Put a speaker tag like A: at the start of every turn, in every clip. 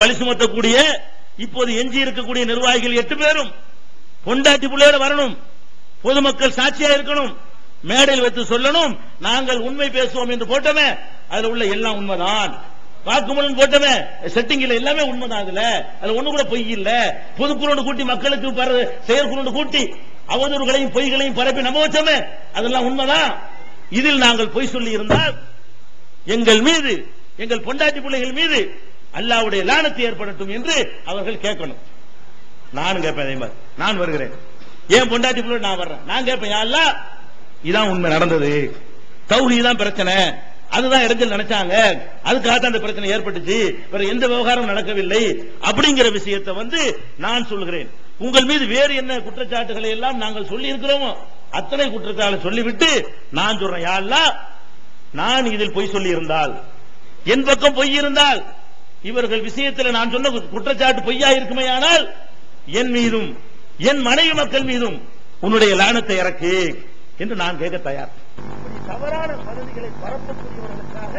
A: பழி சுமத்தக்கூடிய இப்போது எஞ்சி இருக்கக்கூடிய நிர்வாகிகள் 8 பேரும் பொண்டாட்டி பிள்ளையோட வரணும், பொதுமக்கள் சாட்சியா இருக்கணும், மேடையில் வைத்து சொல்லணும் நாங்கள் உண்மை பேசுவோம் என்று போட்டோமே அதுல உள்ள எல்லாம் உண்மைதான், வாக்குமூலம் போட்டோமே செட்டிங் இல்ல எல்லாமே உண்மைதான், அதுல ஒண்ணு கூட பொய் இல்ல, பொதுக்குழு கூட்டி மக்களுக்கு செயற்குழு கூட்டி அவதூறுகளையும் பொய்களையும் பரப்பி நம்ப வச்சோமே அதெல்லாம் உண்மைதான். இதில் நாங்கள் பொய் சொல்லி இருந்தால் எங்கள் மீது எங்கள் பொண்டாட்டி பிள்ளைகள் மீது அல்லாஹ்வுடைய லானத்து ஏற்படட்டும் என்று அவர்கள் கேட்கணும். நானும் கேட்பேன், அதே மாதிரி நான் வருகிறேன், ஏன் பொண்டாட்டி பிள்ளை நான் வர்றேன், நான் கேட்பேன், யா அல்லாஹ் இதான் உண்மை நடந்தது, தௌஹீத் தான் பிரச்சனை, அதுதான் இடைஞ்சல் நினைச்சாங்க, அதுக்காக தான் அந்த பிரச்சனை ஏற்பட்டுச்சு, வேற எந்த விவகாரம் நடக்கவில்லை அப்படிங்கிற விஷயத்தை நான் சொல்கிறேன். உங்கள் மீது வேறு என்ன குற்றச்சாட்டுகளை எல்லாம் நாங்கள் சொல்லி இருக்கிறோமோ அத்தனை குற்றச்சாட்டை சொல்லிவிட்டு நான் சொல்றேன், யா அல்லாஹ் நான் இதில் பொய் சொல்லி இருந்தால், என் பக்கம் பொய் இருந்தால், இவர்கள் விஷயத்தில் நான் சொன்ன குற்றச்சாட்டு பொய்யா இருக்குமே ஆனால் என் மீதும் என் மனைவி மக்கள் மீதும் உன்னுடைய லானத்தை இறக்கு என்று நான் கேட்க தயார். தவறான பகுதிகளை பரப்பக்கூடியவர்களுக்காக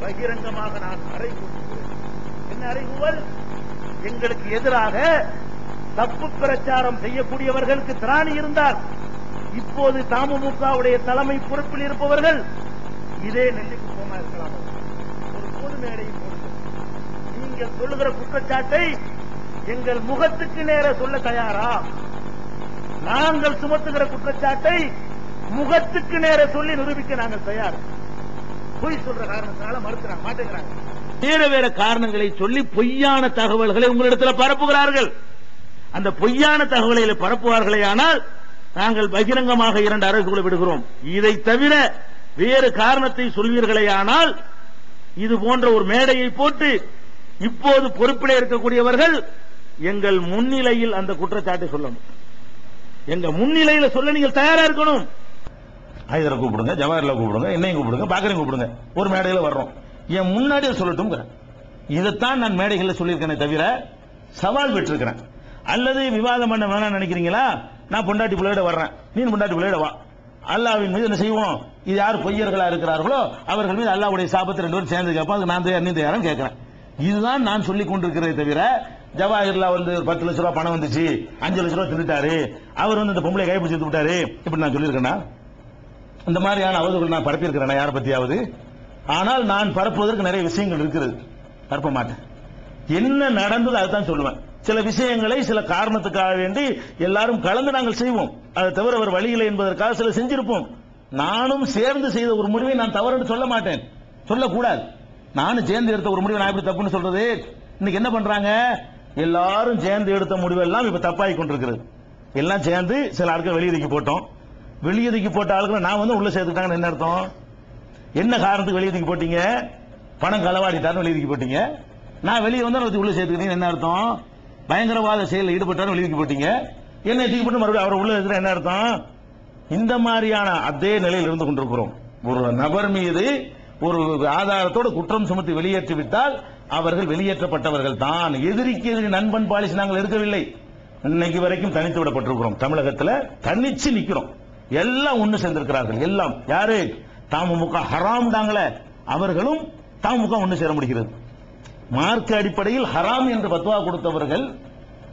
A: பகிரங்கமாக நான் அறைகூறுகிறேன். என்ன அறைகூவல்? எங்களுக்கு எதிராக தப்பு பிரச்சாரம் செய்யக்கூடியவர்களுக்கு திராணி இருந்தால் இப்போது தமுமுகவுடைய தலைமை பொறுப்பில் இருப்பவர்கள் இதே நெல்லிக்கு போமா இருக்கலாம், ஒரு பொது மேடையில் நீங்கள் சொல்லுகிற குற்றச்சாட்டை எங்கள் முகத்துக்கு நேர சொல்ல தயாரா? நாங்கள் சுமத்துகிற குற்றச்சாட்டை முகத்துக்கு நேர சொல்லி நிரூபிக்க நாங்கள் தயார். பொய் சொல்ற காரணத்தினால மறுக்கிறாங்க, மாட்டேங்கிறாங்க. வேற வேற காரணங்களை சொல்லி பொய்யான தகவல்களை உங்களிடத்தில் பரப்புகிறார்கள். அந்த பொய்யான தகவல்களை பரப்புவார்களே ஆனால் நாங்கள் பகிரங்கமாக 2 அறைகூவலை விடுகிறோம். இதை தவிர வேறு காரணத்தை சொல்வீர்களே ஆனால் இது போன்ற ஒரு மேடையை போட்டு இப்போது பொறுப்பில் இருக்கக்கூடியவர்கள் எங்கள் முன்னிலையில் அந்த குற்றச்சாட்டை சொல்லணும். எங்க முன்னிலையில் சொல்ல நீங்கள் தயாரா இருக்கணும். ஆயுதரை கூப்பிடுங்க, ஜவாஹர்ல கூப்பிடுங்க, என்னையும் கூப்பிடுங்க, பாக்கரையும் கூப்பிடுங்க, ஒரு மேடையில் வர்றோம், என் முன்னாடியே சொல்லட்டும். இதைத்தான் நான் மேடைகளில் சொல்லியிருக்கேனே தவிர சவால் பெற்றிருக்கிறேன். அல்லது விவாதம் பண்ண வேணாம் நினைக்கிறீங்களா? நான் பொண்டாட்டி பிள்ளையோட வர்றேன், நீ பொண்டாட்டி பிள்ளையோட வா, அல்லாஹ்வின் மீது என்ன செய்வோம், இது யார் பொய்யர்களா இருக்கிறார்களோ அவர்கள் மீது அல்லாஹ்வுடைய சாபத்தை 2 பேரும் சேர்ந்து கேட்போம், அதுக்கு நான் தயார், நீ தயாரும் கேட்கிறேன். இதுதான் நான் சொல்லிக் கொண்டிருக்கிறதே தவிர ஜவாஹர்ல 10 லட்ச ரூபாய் பணம் வந்துச்சு, 5 லட்ச ரூபாய் தின்னுட்டாரு, அவர் இந்த பொம்பளை கைப்பிடிச்சு விட்டாரு, இப்படி நான் சொல்லியிருக்கேன்னா? இந்த மாதிரியான அவதூறுகள் நான் பரப்பி இருக்கிறேன் யாரை பத்தியாவது? ஆனால் நான் பரப்புவதற்கு நிறைய விஷயங்கள் இருக்கிறது, பரப்ப மாட்டேன். என்ன நடந்தது அதுதான் சொல்லுவேன். சில விஷயங்களை சில காரணத்துக்காக வேண்டி எல்லாரும் கலந்து நாங்கள் செய்வோம், அதை தவிர அவர் வழியில்லை என்பதற்காக சில செஞ்சிருப்போம். நானும் சேர்ந்து செய்த ஒரு முடிவை நான் தவறுன்னு சொல்ல மாட்டேன், சொல்லக்கூடாது. நானும் சேர்ந்து எடுத்த ஒரு முடிவை நான் எப்படி தப்புன்னு சொல்றது? இன்னைக்கு என்ன பண்றாங்க, எல்லாரும் சேர்ந்து எடுத்த முடிவெல்லாம் இப்ப தப்பாகி கொண்டிருக்கிறது. எல்லாம் சேர்ந்து சில ஆட்கள் வெளியேறி போட்டோம், வெளியேறி போட்ட ஆளுகளை நான் உள்ள சேர்த்துட்டாங்கன்னு என்ன அர்த்தம்? என்ன காரணத்துக்கு வெளியேறி போட்டீங்க? பணம் களவாடிட்டாரு வெளியேறி போட்டீங்க. நான் வெளியே வந்து உள்ள சேர்த்துக்கிட்டீங்க என்ன அர்த்தம்? பயங்கரவாத செயலில் ஈடுபட்டாரு வெளியேறி போட்டீங்க. என்ன தூக்கி போட்டு மறுபடியும் அவர் உள்ள இருக்கிற என்ன அர்த்தம்? இந்த மாதிரியான அதே நிலையில் இருந்து கொண்டிருக்கிறோம். ஒரு நபர் மீது ஒரு ஆதாரத்தோடு குற்றம் சுமத்தி வெளியேற்றி விட்டால் அவர்கள் வெளியேற்றப்பட்டவர்கள் தான். எதிரிக்கு எதிரி நண்பன் பாலிசி நாங்கள் இருக்கவில்லை. இன்னைக்கு வரைக்கும் தனித்து விடப்பட்டிருக்கிறோம். தமிழகத்தில் தனிச்சு நிக்கிறோம். எல்லாம் ஒண்ணு சேர்ந்திருக்கிறார்கள். எல்லாம் யாரு? தமுமுக ஹராம் தாங்களே, அவர்களும் தமுமுக ஒண்ணு சேர முடிகிறது. மார்க்க அடிப்படையில் ஹராம் என்று பத்வா கொடுத்தவர்கள்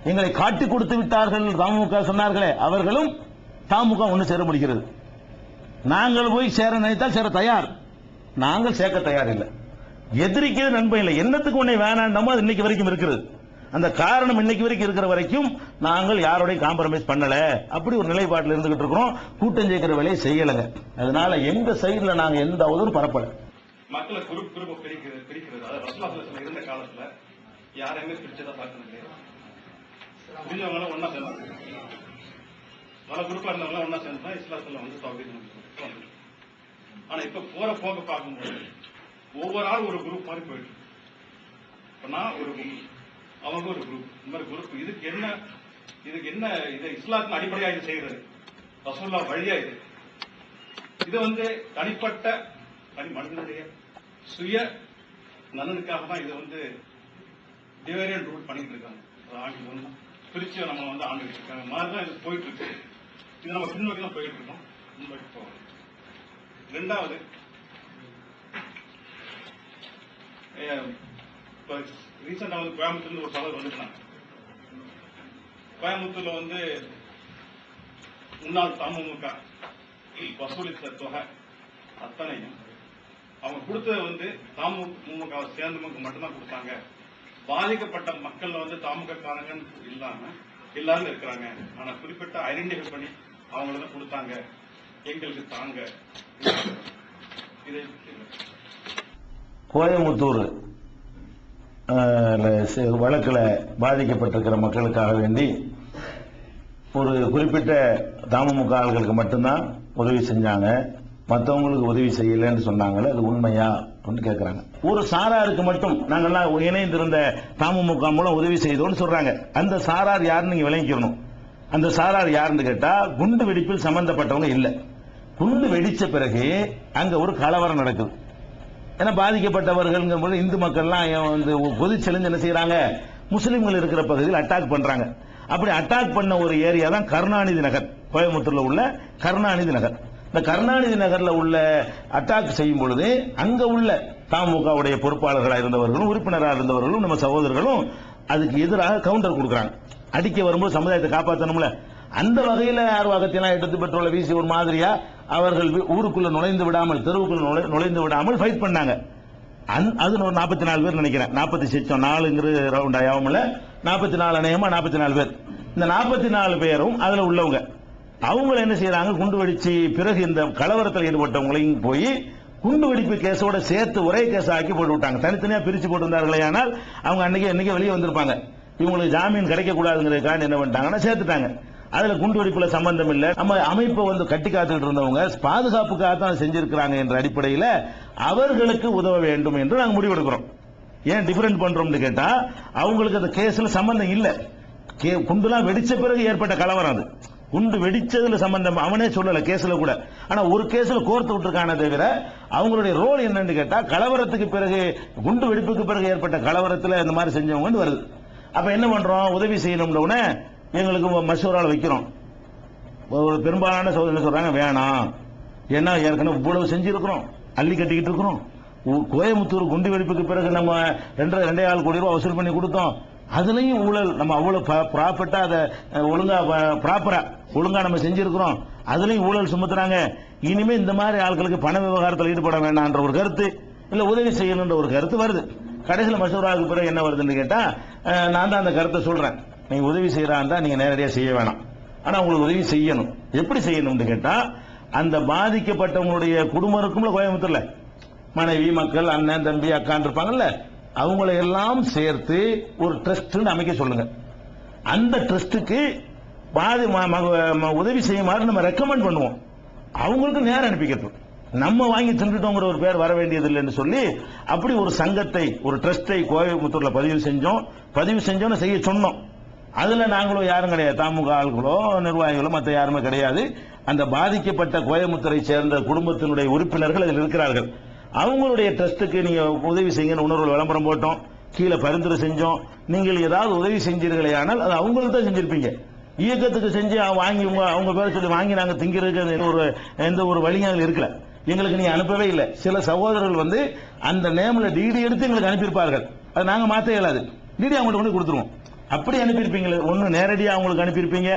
A: எங்களை காட்டி கொடுத்து விட்டார்கள் தமுமுக சொன்னார்களே, அவர்களும் தமுமுக ஒண்ணு சேர முடிகிறது. நாங்கள் போய் சேர நினைத்தால் சேர தயார், நாங்கள் சேர்க்க தயார் இல்லை. எதிரிக்கு நண்பன் இல்லை. என்னத்துக்கு உன்னை வேணாண்டமோ அது இன்னைக்கு வரைக்கும் இருக்கிறது. அந்த காரணம் இன்னைக்கு வரைக்கும் இருக்கிற வரைக்கும் நாங்கள் யாரோடையும் காம்ப்ரமைஸ் பண்ணல, அப்படி ஒரு நிலைப்பாட்டில் இருந்துகிட்டு இருக்கிறோம். கூட்டம் சேர்க்கிற வேலையை செய்யலைங்க. அதனால எங்க சைடுல நாங்க எந்த அவதூறும் பரப்பல. மக்களை குரூப் பிரிக்கிறது அதாவது ரசூலுல்லாஹி இருந்த காலத்துல யாரையுமே பிரிச்சதா பார்க்கணும் கிடையாது. புரிஞ்சவங்க ஒன்னா சேர்ந்தாங்க, பல குரூப்பா இருந்தவங்க ஒன்னா சேர்ந்தா இஸ்லாத்துல தௌஹீத். ஆனா இப்ப போற போக பார்க்கும்போது ஒவ்வொரு ஆள் ஒரு குரூப் மாதிரி போயிட்டு, நான் ஒரு குரூப், அவங்க ஒரு குரூப், இந்த மாதிரி குரூப். இதுக்கு என்ன இது இஸ்லாத்தின் அடிப்படையா இது செய்யறது, ரசூலுல்லாஹ் வழியா இது தனிப்பட்ட தனி மனிதனுடைய சுய நலனுக்காக தான் இது டிவைட் ரூல் பண்ணிட்டு இருக்காங்க. ஆண்டு பிரிச்சு நம்ம ஆண்டுகிட்டு இருக்காங்க மாதிரிதான் இது போயிட்டு இருக்கு. இது நம்ம பின்னோக்கி தான் போயிட்டு இருக்கோம், முன்னோக்கி போகணும். ரெண்டாவது
B: இப்போ ரீசெண்டா வந்து கோயம்புத்தூர்ல ஒரு சவால் வந்துட்டாங்க. கோயம்புத்தூர்ல வந்து முன்னாள் தமுமுக வசூலித்த தொகை அத்தனையும் அவங்க கொடுத்தது வந்து தமுமுக சேர்ந்தவங்க மட்டும்தான் கொடுத்தாங்க. பாதிக்கப்பட்ட மக்கள் வந்து தாமுக காரங்க இல்லாம எல்லாரும் இருக்கிறாங்க. ஆனா குறிப்பிட்ட ஐடென்டிஃபை பண்ணி அவங்களதான் கொடுத்தாங்க, எங்களுக்கு தாங்க. இதை
A: கோயம்புத்தூர் வழக்கில் பாதிக்கப்பட்டிருக்கிற மக்களுக்காக வேண்டி ஒரு குறிப்பிட்ட தமுமுக ஆள்களுக்கு மட்டும்தான் உதவி செஞ்சாங்க, மற்றவங்களுக்கு உதவி செய்யலன்னு சொன்னாங்களே, அது உண்மையா அப்படின்னு கேட்கிறாங்க. ஒரு சாராருக்கு மட்டும் நாங்கெல்லாம் இணைந்திருந்த தமுமுக மூலம் உதவி செய்தோம்னு சொல்றாங்க. அந்த சாரார் யாருன்னு நீங்க விளங்கிக்கணும். அந்த சாரார் யாருன்னு கேட்டா குண்டு வெடிப்பில் சம்பந்தப்பட்டவங்க இல்ல. குண்டு வெடிச்ச பிறகு அங்க ஒரு கலவரம் நடக்குது. ஏன்னா பாதிக்கப்பட்டவர்கள் இந்து மக்கள்லாம் வந்து கொதிச்செழுந்து என்ன செய்யறாங்க, முஸ்லிம்கள் இருக்கிற பகுதியில் அட்டாக் பண்றாங்க. அப்படி அட்டாக் பண்ண ஒரு ஏரியா தான் கருணாநிதி நகர், கோயம்புத்தூர்ல உள்ள கருணாநிதி நகர். இந்த கருணாநிதி நகர்ல உள்ள அட்டாக் செய்யும் பொழுது அங்க உள்ள தமுகவுடைய பொறுப்பாளர்களாக இருந்தவர்களும் உறுப்பினராக இருந்தவர்களும் நம்ம சகோதரர்களும் அதுக்கு எதிராக கவுண்டர் கொடுக்குறாங்க. அடிக்க வரும்போது சமுதாயத்தை காப்பாற்றணும்ல, அந்த வகையில ஆர்வாகத்தையெல்லாம் எடுத்து பெட்ரோலை வீசி ஒரு மாதிரியா அவர்கள் ஊருக்குள்ள நுழைந்து விடாமல், தெருவுக்குள்ள நுழைந்து விடாமல் ஃபைட் பண்ணாங்க. அது ஒரு 44 பேர் நினைக்கிறேன், 46 4 ரவுண்ட் ஆகாமல 44 அநேகமா 44 பேர். இந்த 44 பேரும் அதுல உள்ளவங்க. அவங்க என்ன செய்யறாங்க, குண்டு வெடிச்சு பிறகு இந்த கலவரத்தில் ஈடுபட்டவங்களையும் போய் குண்டு வெடிப்பு கேஸோட சேர்த்து ஒரே கேஸ் ஆக்கி போட்டு விட்டாங்க. தனித்தனியா பிரிச்சு போட்டிருந்தார்களே, ஆனால் அவங்க அன்னைக்கு வெளியே வந்திருப்பாங்க. இவங்களுக்கு ஜாமீன் கிடைக்க கூடாதுங்கிறதுக்காக என்ன பண்ணிட்டாங்கன்னா சேர்த்துட்டாங்க. அதுல குண்டு வெடிப்புல சம்பந்தம் இல்ல, நம்ம அமைப்பை வந்து கட்டி காத்துக்கிட்டு இருந்தவங்க பாதுகாப்புக்காக தான் செஞ்சிருக்கிறாங்க என்ற அடிப்படையில் அவர்களுக்கு உதவ வேண்டும் என்று நாங்கள் முடிவெடுக்கிறோம். ஏன் டிஃபரெண்ட் பண்றோம்னு கேட்டா அவங்களுக்கு அந்த கேஸ்ல சம்பந்தம் இல்ல. குண்டுலாம் வெடிச்ச பிறகு ஏற்பட்ட கலவரம், அது குண்டு வெடிச்சதுல சம்பந்தம் அவனே சொல்லல கேஸ்ல கூட. ஆனா ஒரு கேஸ்ல கோர்த்து விட்டுருக்கான தவிர அவங்களுடைய ரோல் என்னன்னு கேட்டா கலவரத்துக்கு பிறகு, குண்டு வெடிப்புக்கு பிறகு ஏற்பட்ட கலவரத்தில் இந்த மாதிரி செஞ்சவங்க வருது. அப்ப என்ன பண்றோம், உதவி செய்யணும்னு எங்களுக்கு மசூரால வைக்கிறோம். ஒரு பெரும்பாலான சகோதரர்கள் சொல்றாங்க வேணாம், ஏன்னா ஏற்கனவே இவ்வளவு செஞ்சிருக்கிறோம், அள்ளி கட்டிக்கிட்டு இருக்கிறோம். கோயம்புத்தூர் குண்டு வெடிப்புக்கு பிறகு நம்ம 2.25 கோடி ரூபாய் வசூல் பண்ணி கொடுத்தோம். அதுலயும் ஊழல், நம்ம அவ்வளவு ப்ராப்பர்ட்டா அதை ஒழுங்கா நம்ம செஞ்சிருக்கிறோம், அதுலயும் ஊழல் சுமத்துறாங்க. இனிமே இந்த மாதிரி ஆட்களுக்கு பண விவகாரத்தில் ஈடுபட வேண்டாம்ன்ற ஒரு கருத்து, இல்ல உதவி செய்யணும்ன்ற ஒரு கருத்து வருது. கடைசியில் மசூராவுக்கு பிறகு என்ன வருதுன்னு கேட்டா, நான் தான் அந்த கருத்தை சொல்றேன், நீங்க உதவி செய்யறாந்தா நீங்க நேரடியா செய்ய வேணாம், ஆனா உங்களுக்கு உதவி செய்யணும். எப்படி செய்யணும்னு கேட்டா, அந்த பாதிக்கப்பட்டவங்களுடைய குடும்பம் இருக்கும்ல கோயம்புத்தூர்ல, மனைவி மக்கள் அண்ணன் தம்பி அக்கான் இருப்பாங்கல்ல, அவங்களை எல்லாம் சேர்த்து ஒரு ட்ரஸ்ட் அமைக்க சொல்லுங்க. அந்த ட்ரஸ்டுக்கு உதவி செய்யுமாறு நம்ம ரெக்கமெண்ட் பண்ணுவோம். அவங்களுக்கு நேரம் அனுப்பிக்கிறது, நம்ம வாங்கி தின்றுட்டோங்கிற ஒரு பேர் வர வேண்டியது இல்லைன்னு சொல்லி அப்படி ஒரு சங்கத்தை, ஒரு ட்ரஸ்டை கோயம்புத்தூர்ல பதிவு செஞ்சோன்னு செய்ய சொன்னோம். அதுல நாங்களும் யாரும் கிடையாது, தமுக ஆள்களோ நிர்வாகிகளோ மற்ற யாருமே கிடையாது. அந்த பாதிக்கப்பட்ட கோயம்புத்தூரை சேர்ந்த குடும்பத்தினுடைய உறுப்பினர்கள் அதில் இருக்கிறார்கள். அவங்களுடைய ட்ரஸ்டுக்கு நீங்க உதவி செய்யுங்க உணர்வு விளம்பரம் போட்டோம், கீழே பரிந்துரை செஞ்சோம். நீங்கள் ஏதாவது உதவி செஞ்சீர்களே ஆனால் அது அவங்களுக்கு தான் செஞ்சிருப்பீங்க. இயக்கத்துக்கு செஞ்சு வாங்கி அவங்க பேரை சொல்லி வாங்கி நாங்க திங்கிறதுக்கு எந்த ஒரு வழியும் இருக்கல. எங்களுக்கு நீ அனுப்பவே இல்லை. சில சகோதரர்கள் வந்து அந்த நேம்ல டிடி எடுத்து எங்களுக்கு அனுப்பியிருப்பார்கள், அது நாங்க மாத்த இயலாது, டிடி அவங்கள்ட்ட கொண்டு கொடுத்துருவோம். அப்படி அனுப்பியிருப்பீங்க, ஒன்னு நேரடியாக அவங்களுக்கு அனுப்பியிருப்பீங்க,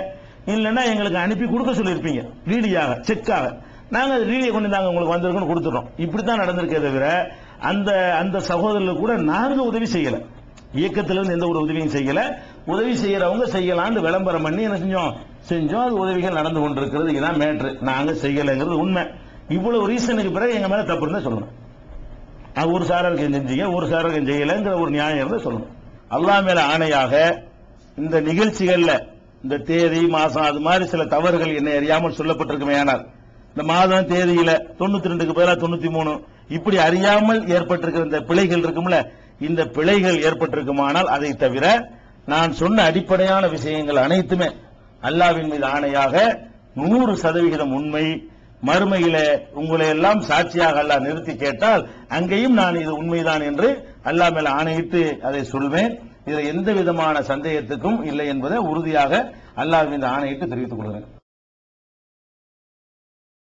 A: இல்லைன்னா எங்களுக்கு அனுப்பி கொடுக்க சொல்லியிருப்பீங்க டிடியாக, செக்காக. நாங்க டிடியை கொண்டு நாங்க உங்களுக்கு வந்திருக்கோம் கொடுத்துறோம். இப்படித்தான் நடந்திருக்கே தவிர அந்த சகோதரர்களுக்கு கூட நாங்க உதவி செய்யல, இயக்கத்திலிருந்து எந்த ஒரு உதவியும் செய்யல. உதவி செய்யறவங்க செய்யலான்னு விளம்பரம் பண்ணி என்ன செஞ்சோம், அது உதவிகள் நடந்து கொண்டிருக்கிறது. இதுதான் மேட்ரு, நாங்க செய்யலைங்கிறது உண்மை. இவ்வளவு ரீசனுக்கு பிறகு எங்க மேல தப்பு இருந்தா சொல்லணும். ஒரு சாரருக்கு செஞ்சீங்க, ஒரு சாரருக்கு செய்யலைங்கிற ஒரு நியாயம் இருந்தா சொல்லணும். அல்லாஹ் மேல ஆணையாக இந்த நிகழ்ச்சிகள்ல இந்த தேதி மாசம் அது மாதிரி சில தவறுகள் என்ன அறியாமல் சொல்லப்பட்டிருக்குமே, ஆனால் இந்த மாதம் தேதியில 92க்கு பதிலாக 93 இப்படி அறியாமல் ஏற்பட்டிருக்கிற இந்த பிழைகள் இருக்கும்ல, இந்த பிழைகள் ஏற்பட்டிருக்குமானால் அதை தவிர நான் சொன்ன அடிப்படையான விஷயங்கள் அனைத்துமே அல்லாஹ்வின் மீது ஆணையாக 100% உண்மை. மறுமையில உங்களை எல்லாம் சாட்சியாக அல்லாஹ் நிறுத்தி கேட்டால் அங்கேயும் நான் இது உண்மைதான் என்று அல்லாஹ் மேல ஆணையிட்டு அதை சொல்வேன். இதுல எந்த விதமான சந்தேகத்துக்கும் இல்லை என்பதை உறுதியாக அல்லாஹ் மீது ஆணையிட்டு தெரிவித்துக் கொள்கிறேன்.